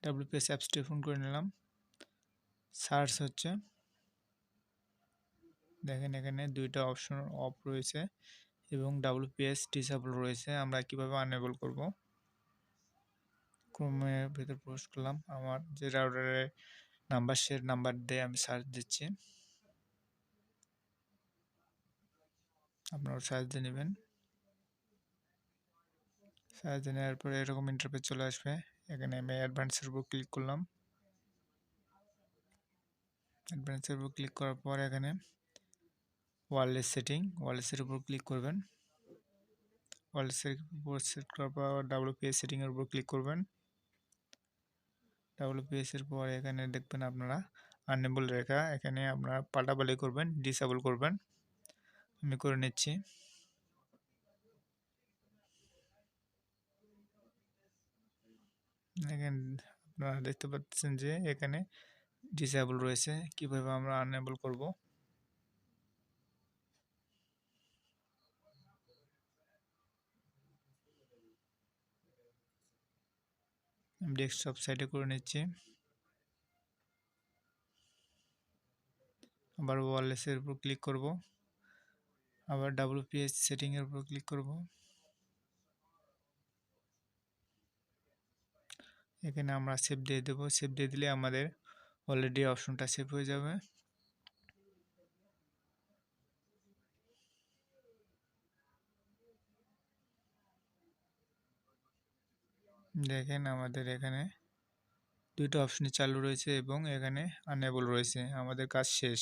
WPS অ্যাপসটি open করে নিলাম। সার্চ হচ্ছে, দেখেন এখানে দুইটা অপশন অফ রয়েছে এবং WPS ডিসেবল রয়েছে। আমরা কিভাবে আনএবল করব? ক্রোমের ভিতর প্রবেশ করলাম, আমার যে রাউটারের নাম্বার সে নাম্বার দিয়ে আমি সার্চ দিচ্ছি, আপনারা সার্চ দিয়ে নেবেন। সার্চ দিয়ে নেওয়ার পরে এরকম ইন্টারফেস চলে আসবে। এখানে আমি অ্যাডভান্সের উপর ক্লিক করলাম। অ্যাডভান্সের উপর ক্লিক করার পর এখানে ওয়্যারলেসের উপর ক্লিক করবেন। ওয়্যারলেসের উপর সেট করার পর WPS সেটিংয়ের উপর ক্লিক করবেন। WPS এর পর এখানে দেখবেন আপনারা আনএবল রেখা, এখানে আপনারা পাল্টাপাল্টি করবেন, ডিসেবল করবেন। আমি করে নিচ্ছি। এখানে আপনারা দেখতে পাচ্ছেন যে এখানে ডিসেবল রয়েছে। কিভাবে আমরা আনএবল করব? আমি ডেস্কটপ সাইডে করে নিচ্ছি। আবার ওয়্যারলেসের উপর ক্লিক করব, আবার WPS সেটিংয়ের উপর ক্লিক করব। এখানে আমরা সেভ দিয়ে দেব। সেভ দিয়ে দিলে আমাদের অলরেডি অপশনটা সেভ হয়ে যাবে। দেখেন আমাদের এখানে দুইটা অপশনই চালু রয়েছে এবং এখানে আনএবল রয়েছে। আমাদের কাজ শেষ।